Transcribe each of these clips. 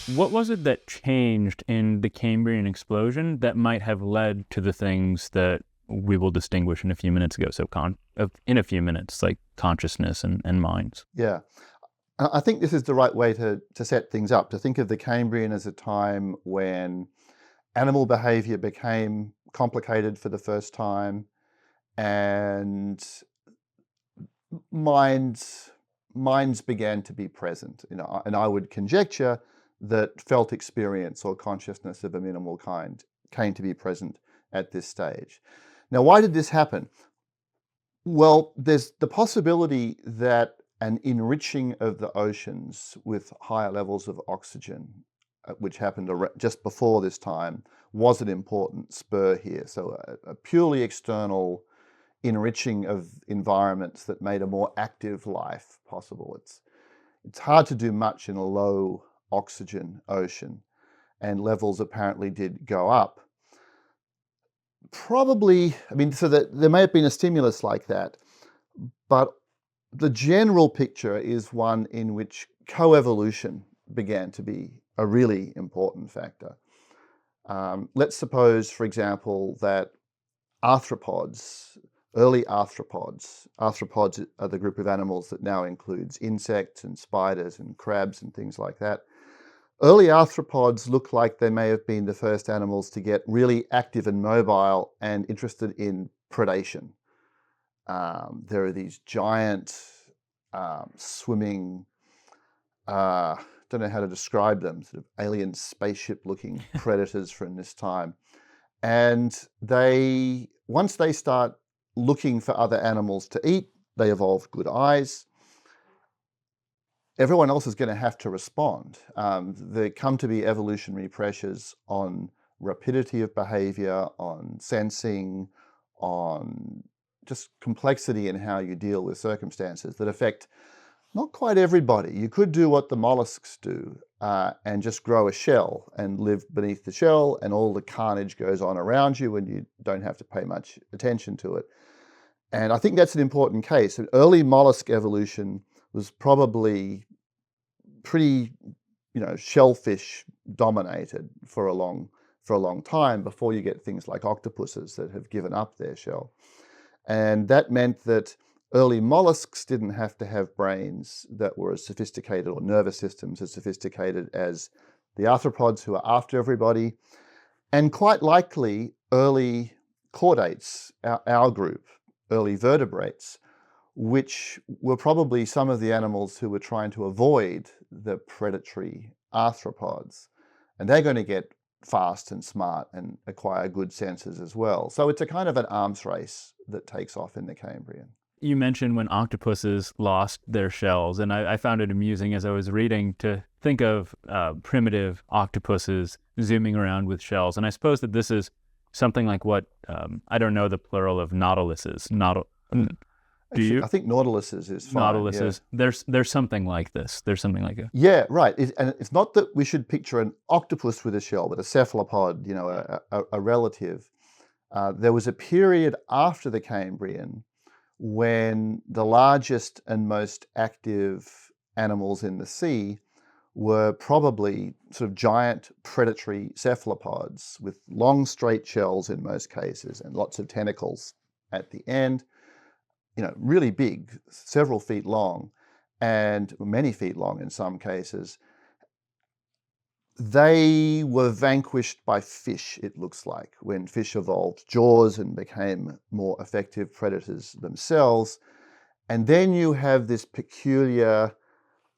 What was it that changed in the Cambrian explosion that might have led to the things that we will distinguish in a few minutes ago? So in a few minutes, like consciousness and minds. Yeah. I think this is the right way to set things up, to think of the Cambrian as a time when animal behavior became complicated for the first time, and minds began to be present. And I would conjecture that felt experience or consciousness of a minimal kind came to be present at this stage. Now, why did this happen? Well, there's the possibility that an enriching of the oceans with higher levels of oxygen, which happened just before this time, was an important spur here. So a purely external enriching of environments that made a more active life possible. It's hard to do much in a low oxygen ocean, and levels apparently did go up. Probably, so that there may have been a stimulus like that, but the general picture is one in which coevolution began to be a really important factor. Let's suppose, for example, that early arthropods are the group of animals that now includes insects and spiders and crabs and things like that. Early arthropods look like they may have been the first animals to get really active and mobile and interested in predation. There are these giant swimming, don't know how to describe them, sort of alien spaceship-looking predators from this time. And once they start looking for other animals to eat, they evolve good eyes. Everyone else is going to have to respond. There come to be evolutionary pressures on rapidity of behavior, on sensing, on just complexity in how you deal with circumstances that affect not quite everybody. You could do what the mollusks do and just grow a shell and live beneath the shell, and all the carnage goes on around you and you don't have to pay much attention to it. And I think that's an important case. Early mollusk evolution was probably pretty, shellfish dominated for a long time before you get things like octopuses that have given up their shell. And that meant that early mollusks didn't have to have brains that were as sophisticated, or nervous systems as sophisticated as the arthropods who are after everybody. And quite likely early chordates, our group, early vertebrates, which were probably some of the animals who were trying to avoid the predatory arthropods. And they're going to get fast and smart and acquire good senses as well. So it's a kind of an arms race that takes off in the Cambrian. You mentioned when octopuses lost their shells, and I found it amusing as I was reading to think of primitive octopuses zooming around with shells. And I suppose that this is something like what, I don't know the plural of nautiluses. Do you? I think nautiluses is fine. Nautiluses. Yeah. There's something like this. There's something like it. Yeah, right. And it's not that we should picture an octopus with a shell, but a cephalopod, a relative. There was a period after the Cambrian when the largest and most active animals in the sea were probably sort of giant predatory cephalopods with long straight shells in most cases and lots of tentacles at the end. Really big, several feet long, and many feet long in some cases. They were vanquished by fish, it looks like, when fish evolved jaws and became more effective predators themselves. And then you have this peculiar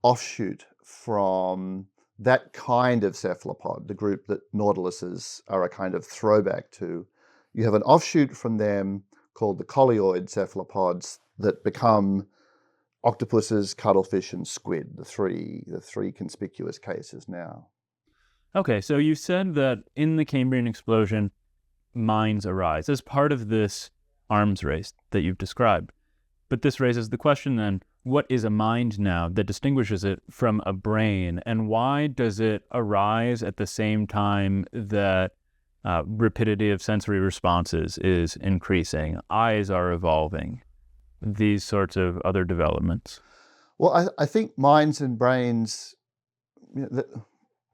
offshoot from that kind of cephalopod, the group that nautiluses are a kind of throwback to. You have an offshoot from them called the coleoid cephalopods that become octopuses, cuttlefish, and squid, the three conspicuous cases now. Okay, so you said that in the Cambrian explosion, minds arise as part of this arms race that you've described. But this raises the question then, what is a mind now that distinguishes it from a brain, and why does it arise at the same time that rapidity of sensory responses is increasing, eyes are evolving, these sorts of other developments? Well, I think minds and brains,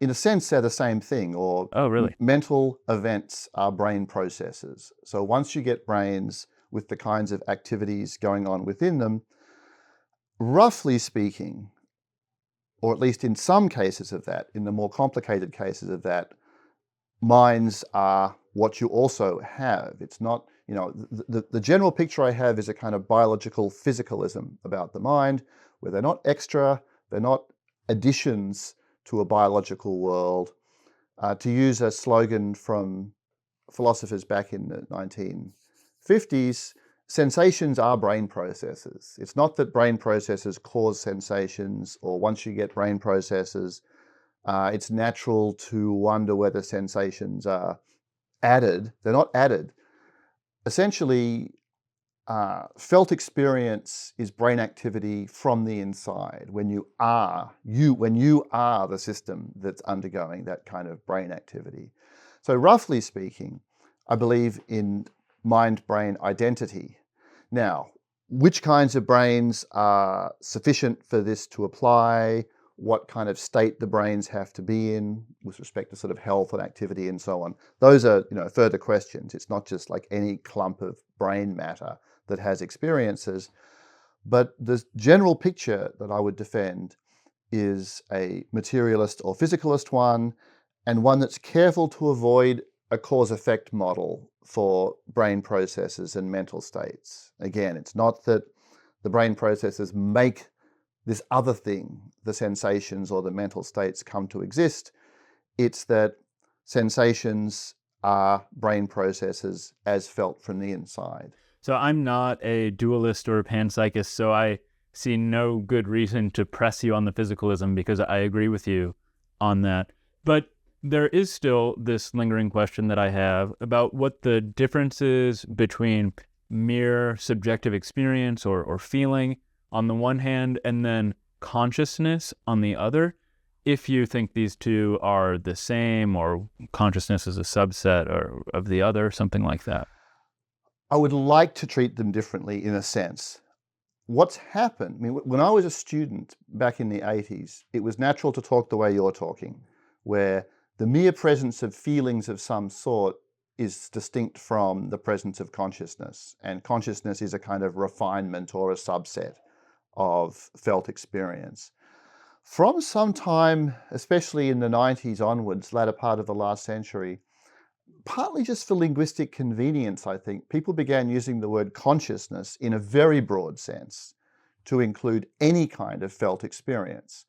in a sense, they're the same thing, or Oh, really? mental events are brain processes. So once you get brains with the kinds of activities going on within them, roughly speaking, or at least in some cases of that, in the more complicated cases of that, minds are what you also have. It's not, the general picture I have is a kind of biological physicalism about the mind, where they're not extra, they're not additions to a biological world. To use a slogan from philosophers back in the 1950s, sensations are brain processes. It's not that brain processes cause sensations, or once you get brain processes, it's natural to wonder whether sensations are added. They're not added. Essentially, felt experience is brain activity from the inside. When you are the system that's undergoing that kind of brain activity. So roughly speaking, I believe in mind-brain identity. Now, which kinds of brains are sufficient for this to apply? What kind of state the brains have to be in with respect to sort of health and activity and so on? Those are, further questions. It's not just like any clump of brain matter that has experiences. But the general picture that I would defend is a materialist or physicalist one, and one that's careful to avoid a cause-effect model for brain processes and mental states. Again, it's not that the brain processes make this other thing, the sensations or the mental states, come to exist. It's that sensations are brain processes as felt from the inside. So I'm not a dualist or a panpsychist, so I see no good reason to press you on the physicalism, because I agree with you on that. But there is still this lingering question that I have about what the difference is between mere subjective experience or feeling on the one hand, and then consciousness on the other. If you think these two are the same, or consciousness is a subset of the other, something like that. I would like to treat them differently in a sense. What's happened, when I was a student back in the 80s, it was natural to talk the way you're talking, where the mere presence of feelings of some sort is distinct from the presence of consciousness. And consciousness is a kind of refinement or a subset of felt experience. From some time, especially in the 90s onwards, latter part of the last century, partly just for linguistic convenience, I think, people began using the word consciousness in a very broad sense to include any kind of felt experience.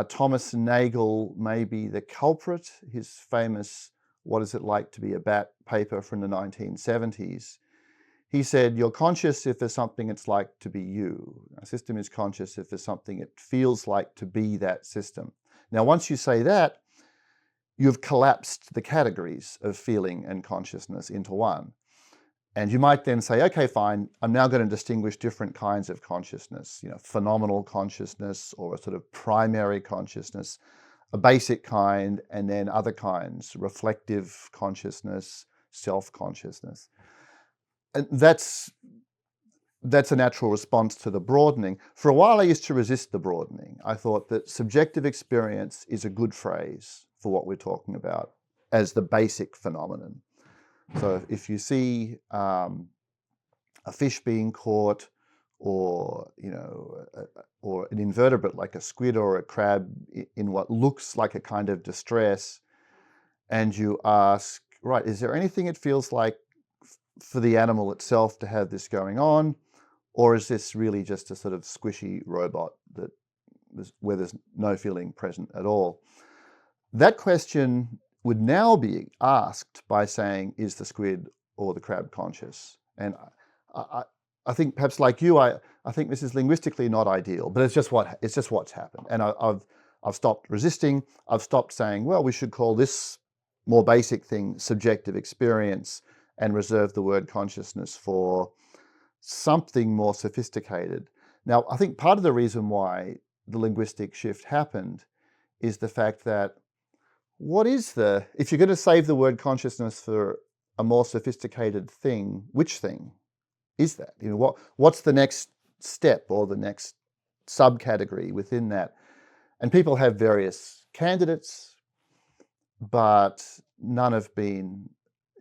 Thomas Nagel may be the culprit. His famous "What is it like to be a bat" paper from the 1970s. He said, you're conscious if there's something it's like to be you. A system is conscious if there's something it feels like to be that system. Now, once you say that, you've collapsed the categories of feeling and consciousness into one. And you might then say, okay, fine, I'm now going to distinguish different kinds of consciousness, phenomenal consciousness, or a sort of primary consciousness, a basic kind, and then other kinds, reflective consciousness, self-consciousness. And that's a natural response to the broadening. For a while, I used to resist the broadening. I thought that subjective experience is a good phrase for what we're talking about as the basic phenomenon. So if you see a fish being caught, or or an invertebrate like a squid or a crab in what looks like a kind of distress, and you ask, right, is there anything it feels like for the animal itself to have this going on, or is this really just a sort of squishy robot where there's no feeling present at all? That question would now be asked by saying, is the squid or the crab conscious? And I think, perhaps like you, I think this is linguistically not ideal, but it's just what's happened. And I've stopped resisting. I've stopped saying, well, we should call this more basic thing subjective experience, and reserve the word consciousness for something more sophisticated. Now, I think part of the reason why the linguistic shift happened is the fact that if you're going to save the word consciousness for a more sophisticated thing, which thing is that? What's the next step or the next subcategory within that? And people have various candidates. but none have been,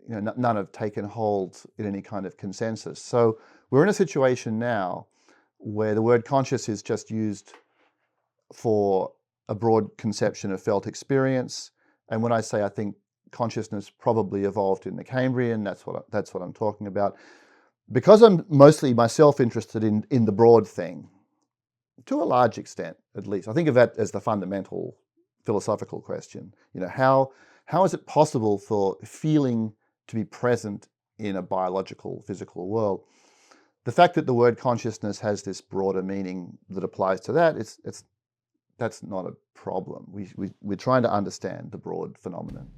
none have taken hold in any kind of consensus. So we're in a situation now where the word conscious is just used for a broad conception of felt experience. And when I say I think consciousness probably evolved in the Cambrian, that's what I'm talking about. Because I'm mostly myself interested in the broad thing, to a large extent at least. I think of that as the fundamental philosophical question. How is it possible for feeling to be present in a biological, physical world? The fact that the word consciousness has this broader meaning that applies to that, that's not a problem. We're trying to understand the broad phenomenon.